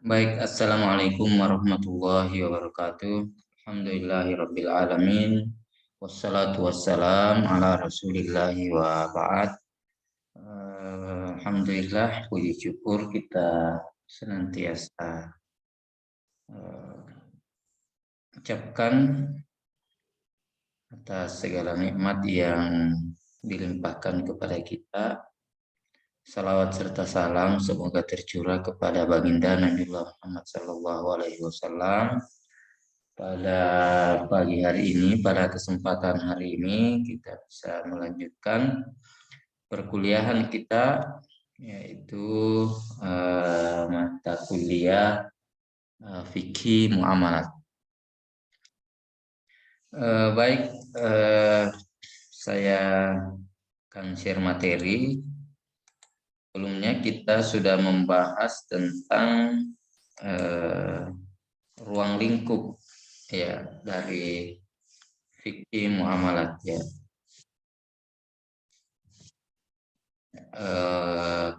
Baik, Assalamualaikum warahmatullahi wabarakatuh. Alhamdulillahirabbil alamin. Wassalatu wassalam ala Rasulillahi wa ba'd. Alhamdulillah, puji syukur kita senantiasa eh, ucapkan atas segala nikmat yang dilimpahkan kepada kita. Salawat serta salam semoga tercurah kepada baginda Nabiullah Muhammad Sallallahu Alaihi Wasallam. Pada pagi hari ini, pada kesempatan hari ini, kita bisa melanjutkan perkuliahan kita, yaitu mata kuliah fikih muamalat. Baik, saya akan share materi. Sebelumnya kita sudah membahas tentang ruang lingkup ya dari fikih muamalat ya.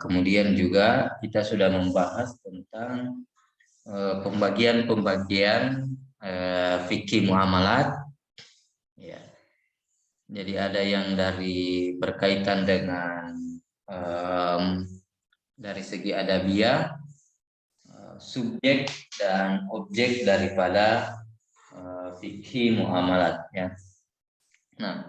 Kemudian juga kita sudah membahas tentang pembagian-pembagian fikih muamalat ya. Jadi ada yang dari berkaitan dengan dari segi adabiah, subjek dan objek daripada fikih muamalat ya. Nah,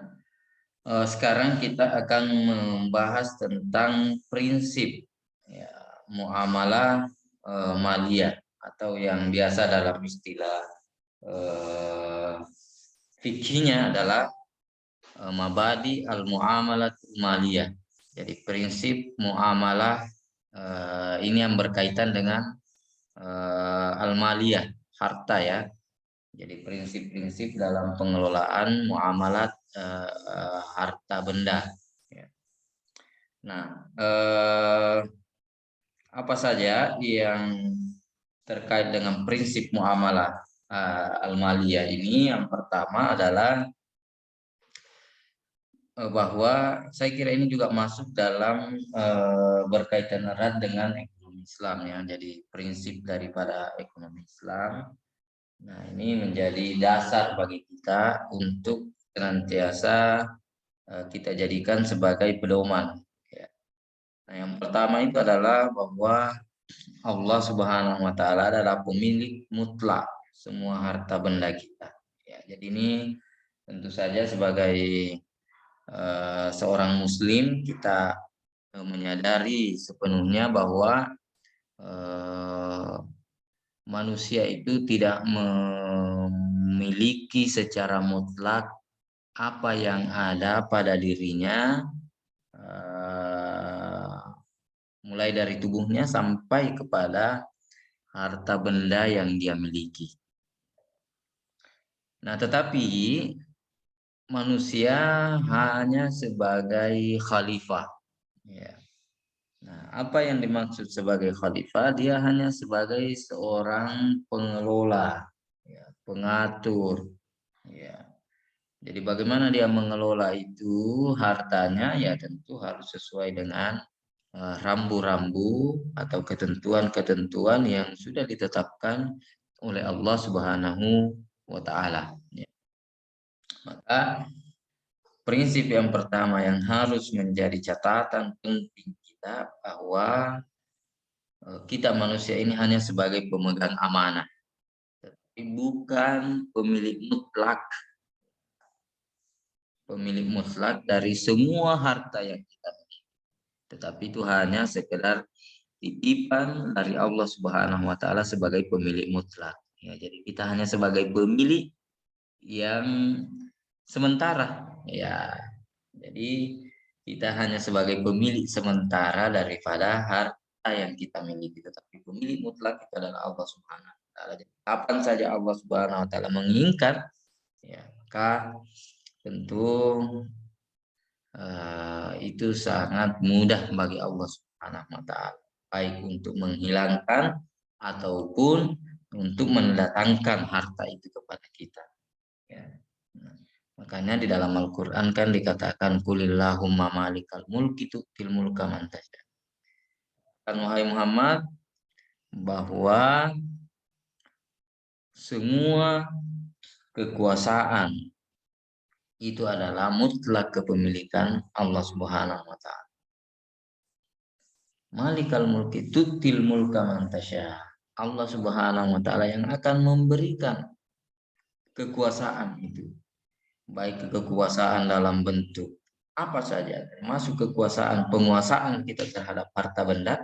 sekarang kita akan membahas tentang prinsip ya, muamalah maliyah atau yang biasa dalam istilah fikihnya adalah mabadi al-muamalat maliyah. Jadi prinsip muamalah ini yang berkaitan dengan al-maliyah, harta ya. Jadi prinsip-prinsip dalam pengelolaan muamalat harta benda. Ya. Nah, apa saja yang terkait dengan prinsip muamalah al-maliyah ini? Yang pertama adalah bahwa saya kira ini juga masuk dalam berkaitan erat dengan ekonomi Islam ya. Jadi prinsip daripada ekonomi Islam. Nah, ini menjadi dasar bagi kita untuk senantiasa kita jadikan sebagai pedoman. Ya. Nah, yang pertama itu adalah bahwa Allah Subhanahu wa Ta'ala adalah pemilik mutlak semua harta benda kita. Ya, jadi ini tentu saja sebagai seorang Muslim kita menyadari sepenuhnya bahwa manusia itu tidak memiliki secara mutlak apa yang ada pada dirinya, mulai dari tubuhnya sampai kepada harta benda yang dia miliki. Nah, tetapi manusia hanya sebagai khalifah. Ya. Nah, apa yang dimaksud sebagai khalifah? Dia hanya sebagai seorang pengelola, ya, pengatur. Ya. Jadi bagaimana dia mengelola itu hartanya? Ya tentu harus sesuai dengan rambu-rambu atau ketentuan-ketentuan yang sudah ditetapkan oleh Allah Subhanahu wa Ta'ala. Ya. Maka prinsip yang pertama yang harus menjadi catatan penting kita bahwa kita manusia ini hanya sebagai pemegang amanah, tetapi bukan pemilik mutlak dari semua harta yang kita miliki. Tetapi itu hanya sekedar titipan dari Allah Subhanahu wa Ta'ala sebagai pemilik mutlak. Ya, jadi kita hanya sebagai pemilik yang sementara. Ya, jadi kita hanya sebagai pemilik sementara daripada harta yang kita miliki. Tetapi pemilik mutlak itu adalah Allah Subhanahu wa Ta'ala. Jadi, kapan saja Allah Subhanahu wa Ta'ala menginginkan, ya, maka tentu itu sangat mudah bagi Allah Subhanahu wa Ta'ala, baik untuk menghilangkan ataupun untuk mendatangkan harta itu kepada kita. Ya. Nah, makanya di dalam Al-Quran kan dikatakan kulillahumma malikal mulki tu'til mulka man tasha. Kan wahai Muhammad, bahwa semua kekuasaan itu adalah mutlak kepemilikan Allah Subhanahu wa taala. Malikal mulki tutil mulka man tasya. Allah Subhanahu wa taala yang akan memberikan kekuasaan itu. Baik kekuasaan dalam bentuk apa saja, termasuk kekuasaan penguasaan kita terhadap harta benda,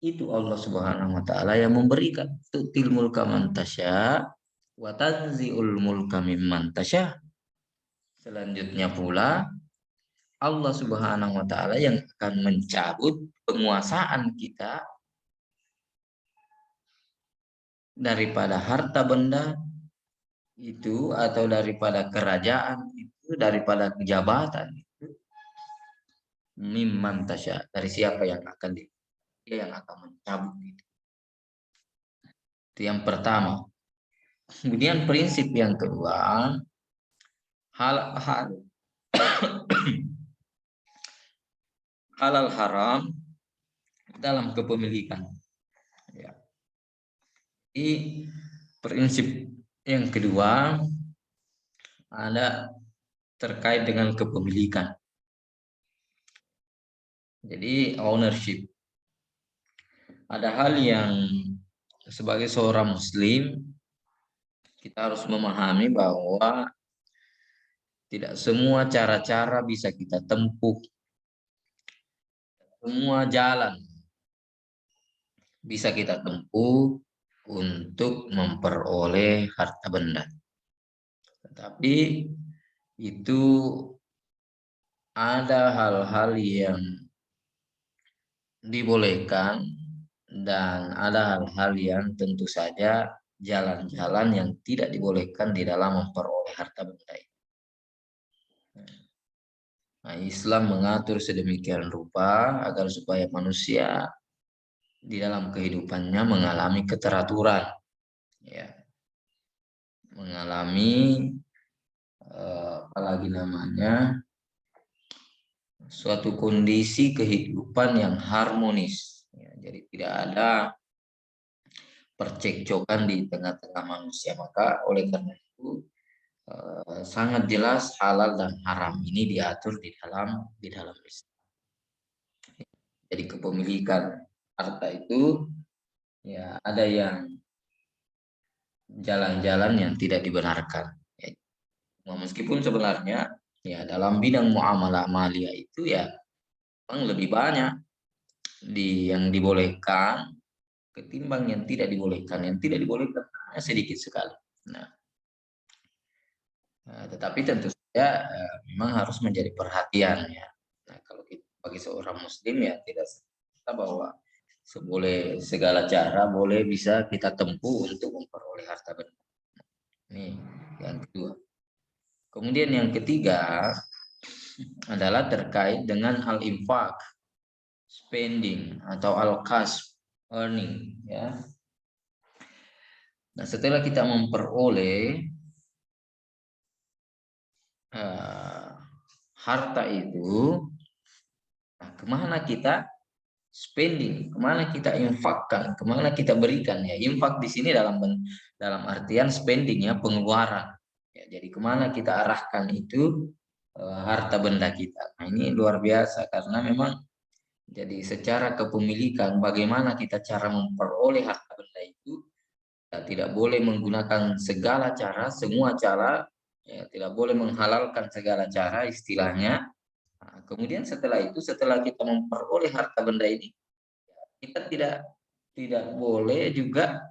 itu Allah Subhanahu wa taala yang memberikan. Tutil mulka man tasya wa tanzi'ul mulka mimman tasya. Selanjutnya pula Allah Subhanahu wa taala yang akan mencabut penguasaan kita daripada harta benda itu, atau daripada kerajaan itu, daripada jabatan itu, mimman tasya, dari siapa yang akan dia yang akan mencabut itu. Itu yang pertama. Kemudian prinsip yang kedua, hal halal haram dalam kepemilikan. Ya. Ini prinsip yang kedua ada terkait dengan kepemilikan. Jadi ownership. Ada hal yang sebagai seorang muslim kita harus memahami bahwa tidak semua cara-cara bisa kita tempuh. Semua jalan bisa kita tempuh untuk memperoleh harta benda. Tetapi itu ada hal-hal yang dibolehkan dan ada hal-hal yang tentu saja jalan-jalan yang tidak dibolehkan di dalam memperoleh harta benda. Nah, Islam mengatur sedemikian rupa agar supaya manusia di dalam kehidupannya mengalami keteraturan, ya, mengalami apalagi namanya suatu kondisi kehidupan yang harmonis. Ya, jadi tidak ada percekcokan di tengah-tengah manusia. Maka oleh karena itu sangat jelas halal dan haram ini diatur di dalam Islam. Jadi kepemilikan harta itu ya ada yang jalan-jalan yang tidak dibenarkan. Ya, meskipun sebenarnya ya dalam bidang muamalah maliyah itu ya memang lebih banyak yang dibolehkan ketimbang yang tidak dibolehkan. Yang tidak dibolehkan hanya sedikit sekali. Nah, tetapi tentu saja memang harus menjadi perhatian ya. Nah, kalau kita, bagi seorang muslim ya tidak kita bahwa segala cara boleh bisa kita tempuh untuk memperoleh harta benda. Ini yang kedua. Kemudian yang ketiga adalah terkait dengan al-infaq, spending atau al-kasb, earning ya. Nah, setelah kita memperoleh harta itu, nah, kemana kita spending, kemana kita infakkan, kemana kita berikan ya. Infak di sini dalam artian spending ya, pengeluaran. Ya, jadi kemana kita arahkan itu harta benda kita. Nah, ini luar biasa karena memang jadi secara kepemilikan bagaimana kita cara memperoleh harta benda itu ya, tidak boleh menggunakan segala cara, semua cara ya, tidak boleh menghalalkan segala cara istilahnya. Nah, kemudian setelah itu, setelah kita memperoleh harta benda ini, kita tidak boleh juga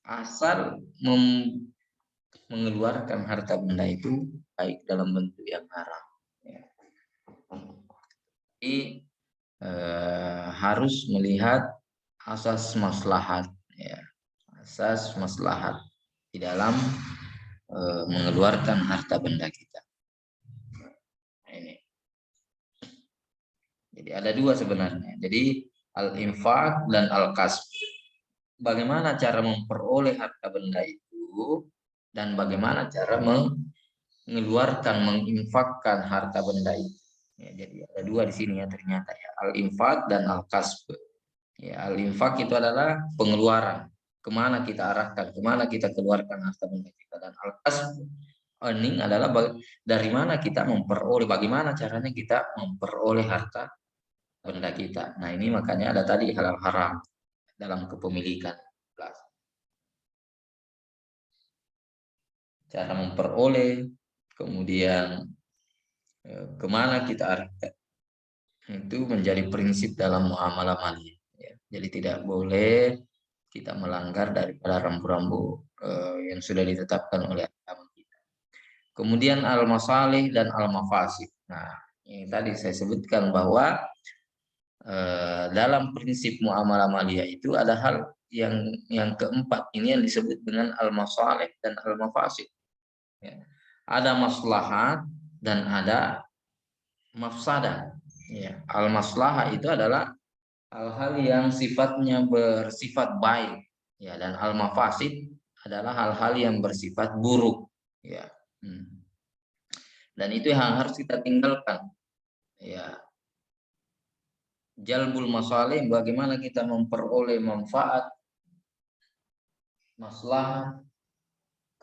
asal mengeluarkan harta benda itu baik dalam bentuk yang haram. Ya. Jadi harus melihat asas maslahat, ya, asas maslahat di dalam mengeluarkan harta benda kita. Nah, ini. Jadi ada dua sebenarnya. Jadi al-infaq dan al-kasb. Bagaimana cara memperoleh harta benda itu dan bagaimana cara mengeluarkan, menginfakkan harta benda itu. Ya, jadi ada dua di sini ya ternyata ya, al-infaq dan al-kasb. Ya, al-infak itu adalah pengeluaran. Kemana kita arahkan, kemana kita keluarkan harta benda kita. Dan al-kasb, earning adalah dari mana kita memperoleh, bagaimana caranya kita memperoleh harta benda kita. Nah ini makanya ada tadi halal haram dalam kepemilikan. Cara memperoleh, kemudian kemana kita arahkan. Itu menjadi prinsip dalam muamalah maliyah. Ya. Jadi tidak boleh kita melanggar daripada rambu-rambu yang sudah ditetapkan oleh agama kita. Kemudian al-masalih dan al-mafasid. Nah, ini tadi saya sebutkan bahwa dalam prinsip muamalah maliyah itu ada hal yang keempat ini yang disebut dengan al-masalih dan al-mafasid. Ya. Ada maslahat dan ada mafsadah. Ya. Al-maslahah itu adalah hal-hal yang sifatnya bersifat baik, ya, dan al-mafasid adalah hal-hal yang bersifat buruk, ya. Dan itu yang harus kita tinggalkan, ya. Jalbul masalih, bagaimana kita memperoleh manfaat, maslahat,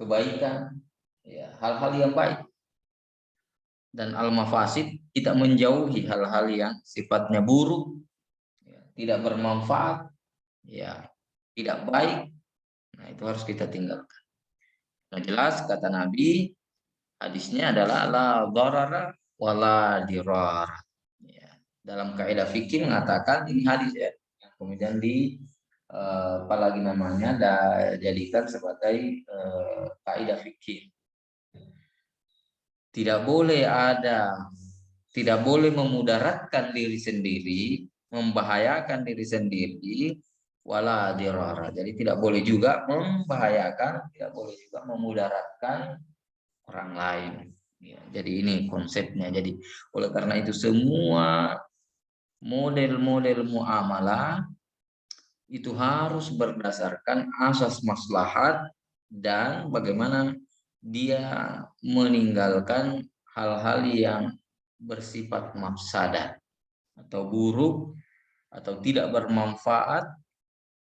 kebaikan, ya, hal-hal yang baik. Dan al-mafasid, kita menjauhi hal-hal yang sifatnya buruk, ya, tidak bermanfaat, ya, tidak baik. Nah, itu harus kita tinggalkan. Nah, jelas kata Nabi, hadisnya adalah la dharara wala dirar. Ya. Dalam kaidah fikih mengatakan ini hadis, ya, yang kemudian apalagi namanya dijadikan sebagai kaidah fikih. Tidak boleh memudaratkan diri sendiri, membahayakan diri sendiri, wala dirara. Jadi tidak boleh juga membahayakan, tidak boleh juga memudaratkan orang lain. Ya, jadi ini konsepnya. Jadi oleh karena itu semua model-model muamalah itu harus berdasarkan asas maslahat dan bagaimana dia meninggalkan hal-hal yang bersifat mafsadah atau buruk atau tidak bermanfaat.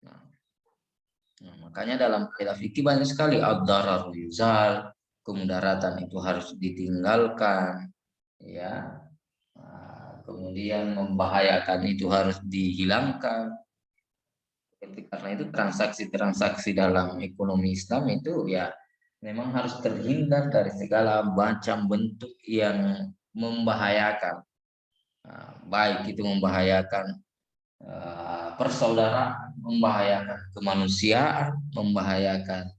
Nah, makanya dalam kaidah fikih banyak sekali ad-darar yuzal, kemudaratan itu harus ditinggalkan, ya. Nah, kemudian membahayakan itu harus dihilangkan. Karena itu transaksi-transaksi dalam ekonomi Islam itu ya memang harus terhindar dari segala macam bentuk yang membahayakan. Nah, baik itu membahayakan persaudaraan, membahayakan kemanusiaan, membahayakan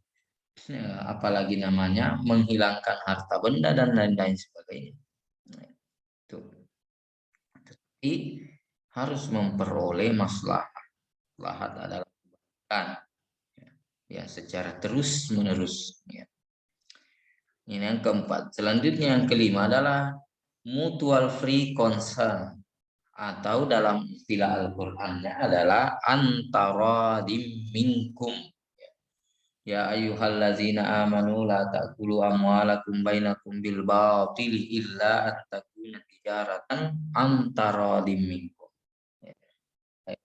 apalagi namanya menghilangkan harta benda dan lain-lain sebagainya. Nah, itu. Jadi harus memperoleh maslahat. Maslahat adalah kebaikan, ya, secara terus menerus. Ya. Ini yang keempat. Selanjutnya yang kelima adalah mutual free concern, atau dalam istilah Al-Qur'annya adalah antara minkum. Ya ayyuhallazina amanu la ta'kulu amwalakum bainakum bil batili illa an takuna tijaratan antara minkum.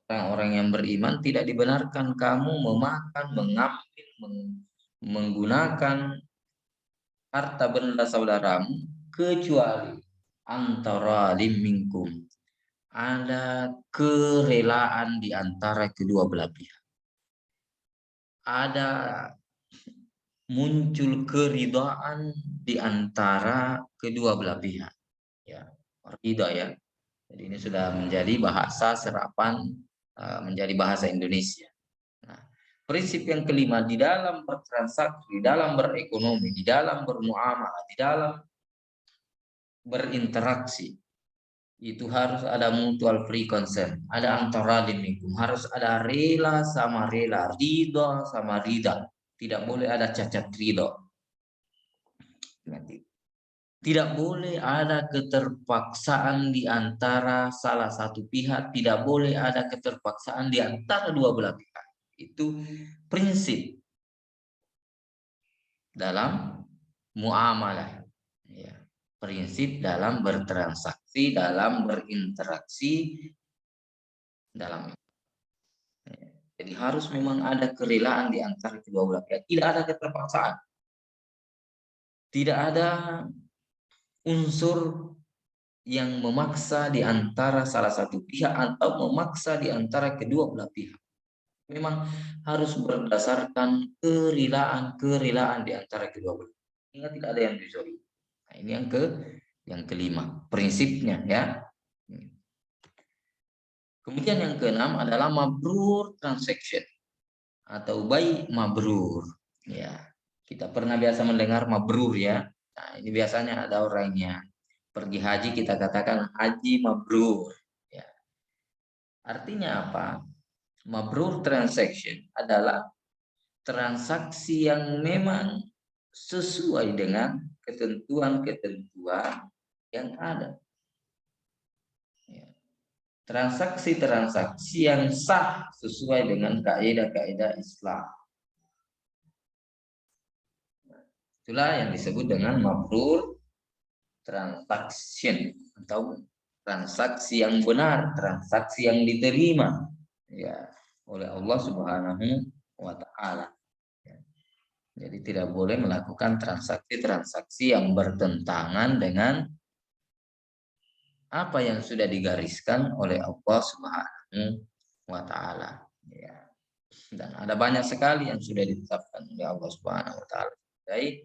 Orang-orang yang beriman tidak dibenarkan kamu memakan, mengambil, menggunakan harta benda saudaramu kecuali antara minkum, ada kerelaan di antara kedua belah pihak, ada muncul keridhaan di antara kedua belah pihak, ya, ridha, ya. Jadi ini sudah menjadi bahasa serapan, menjadi bahasa Indonesia. Nah, prinsip yang kelima di dalam bertransaksi, di dalam berekonomi, di dalam bermuamalah, di dalam berinteraksi, itu harus ada mutual free concern, ada antara minkum, harus ada rela sama rela, ridha sama ridha, tidak boleh ada cacat ridha. Tidak boleh ada keterpaksaan di antara salah satu pihak, tidak boleh ada keterpaksaan di antara dua belah pihak. Itu prinsip dalam muamalah, ya. Prinsip dalam bertransaksi, dalam berinteraksi, dalam Jadi harus memang ada kerelaan di antara kedua belah pihak. Tidak ada keterpaksaan. Tidak ada unsur yang memaksa di antara salah satu pihak atau memaksa di antara kedua belah pihak. Memang harus berdasarkan kerelaan di antara kedua belah. Ingat, tidak ada yang dizolimi. Nah, ini yang kelima, prinsipnya ya. Kemudian yang keenam adalah mabrur transaction atau bayi mabrur. Ya, kita pernah biasa mendengar mabrur ya. Nah, ini biasanya ada orangnya pergi haji, kita katakan haji mabrur. Ya. Artinya apa? Mabrur transaction adalah transaksi yang memang sesuai dengan ketentuan-ketentuan yang ada. Ya. Transaksi-transaksi yang sah sesuai dengan kaidah-kaidah Islam. Itulah yang disebut dengan mabrur transaction atau transaksi yang benar, transaksi yang diterima ya oleh Allah Subhanahu wa taala. Jadi tidak boleh melakukan transaksi-transaksi yang bertentangan dengan apa yang sudah digariskan oleh Allah Subhanahu wa taala. Ya. Dan ada banyak sekali yang sudah ditetapkan oleh Allah Subhanahu wa taala dari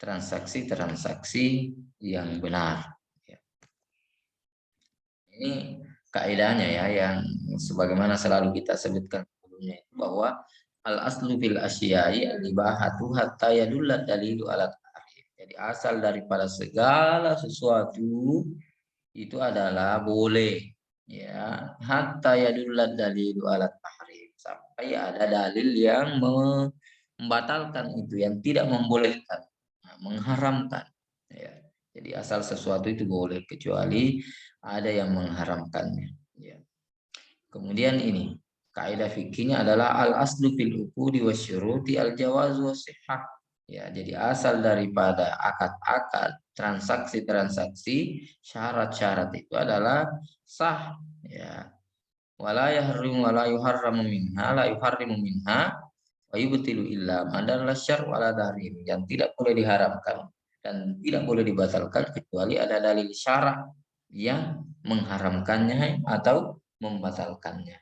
transaksi-transaksi yang benar. Ya. Ini kaidahnya ya, yang sebagaimana selalu kita sebutkan sebelumnya, bahwa al aslu fil asyai al ibahatu hatta yadulla dalilu ala tahrim. Jadi asal daripada segala sesuatu itu adalah boleh ya, hatta yadulla dalilu ala tahrim, sampai ada dalil yang membatalkan itu, yang tidak membolehkan, mengharamkan ya. Jadi asal sesuatu itu boleh kecuali ada yang mengharamkannya ya. Kemudian ini kaidah fikihnya adalah al aslu fil uqudi wasyuruti al jawaz wasihah ya. Jadi asal daripada akad-akad, transaksi-transaksi, syarat-syarat itu adalah sah ya. Wala yahrim wala yuharramu minha la yuharrimu minha wa yubtilu illa madalla syar wala tahrim, yang tidak boleh diharamkan dan tidak boleh dibatalkan kecuali ada dalil syara yang mengharamkannya atau membatalkannya.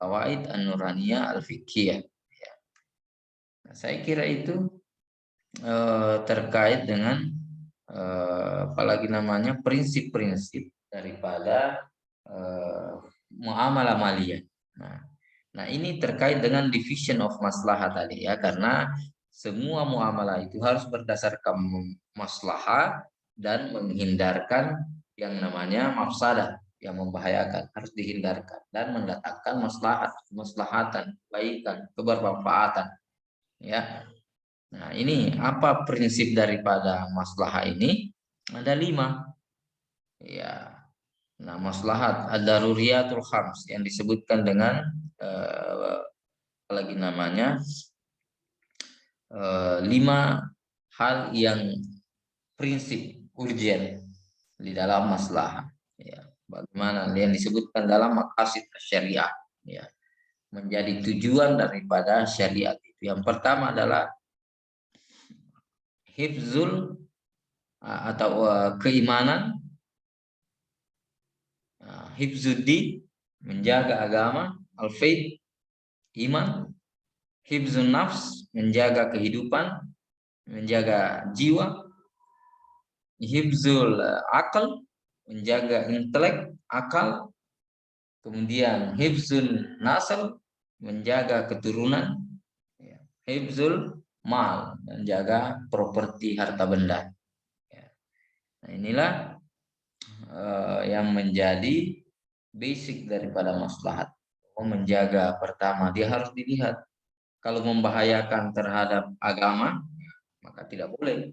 Qawaid an-nuraniyah al-fiqhiyah. Nah, saya kira itu terkait dengan apalagi namanya prinsip-prinsip daripada muamalah maliyah. Nah, ini terkait dengan division of maslahah tadi ya, karena semua muamalah itu harus berdasarkan maslahah dan menghindarkan yang namanya mafsadah yang membahayakan, harus dihindarkan dan mendatangkan maslahatan, kebaikan, kebermanfaatan ya. Nah, ini apa prinsip daripada maslahah ini? Ada 5 ya. Nah, maslahat ad-daruriyatul khams yang disebutkan dengan apalagi namanya 5 hal yang prinsip urgen di dalam maslahah ya. Bagaimana yang disebutkan dalam maqasid syariah ya, menjadi tujuan daripada syariat itu. Yang pertama adalah hifzul atau keimanan, hifzuddin menjaga agama, al-faith iman, hifzun nafs menjaga kehidupan, menjaga jiwa, hifzul akal menjaga intelek, akal, kemudian hifzun nasl menjaga keturunan, hifzul mal menjaga properti harta benda. Nah, inilah yang menjadi basic daripada maslahat. Menjaga, pertama dia harus dilihat kalau membahayakan terhadap agama maka tidak boleh,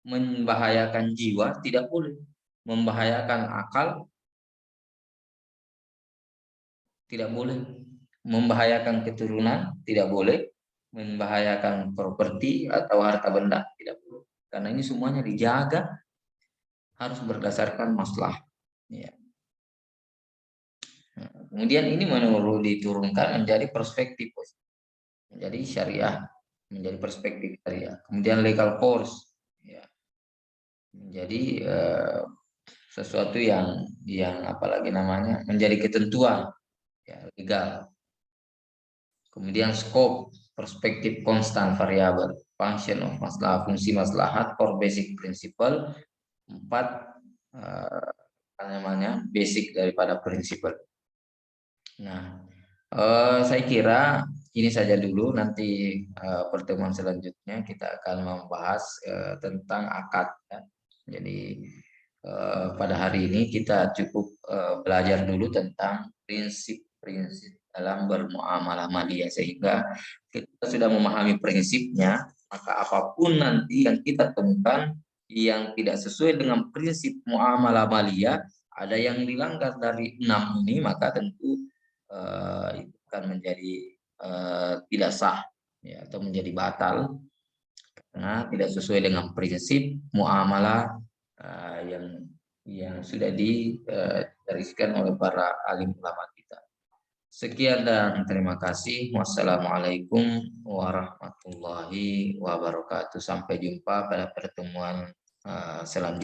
membahayakan jiwa tidak boleh, membahayakan akal tidak boleh, membahayakan keturunan tidak boleh, membahayakan properti atau harta benda tidak boleh, karena ini semuanya dijaga harus berdasarkan maslahah ya. Kemudian ini menurut diturunkan menjadi perspektif, menjadi syariah, menjadi perspektif syariah. Kemudian legal force, ya, menjadi sesuatu yang apalagi namanya menjadi ketentuan, ya, legal. Kemudian scope, perspektif konstan variabel, function of masalah, fungsi maslahat, core basic principle, 4 apa namanya basic daripada prinsipal. Nah, saya kira ini saja dulu. Nanti pertemuan selanjutnya kita akan membahas tentang akad. Ya. Jadi pada hari ini kita cukup belajar dulu tentang prinsip-prinsip dalam bermuamalah maliyah, sehingga kita sudah memahami prinsipnya, maka apapun nanti yang kita temukan yang tidak sesuai dengan prinsip muamalah maliyah, ada yang dilanggar dari 6 ini, maka tentu itu akan menjadi tidak sah, ya, atau menjadi batal karena tidak sesuai dengan prinsip muamalah yang sudah digariskan oleh para alim ulama kita. Sekian dan terima kasih. Wassalamualaikum warahmatullahi wabarakatuh. Sampai jumpa pada pertemuan selanjutnya.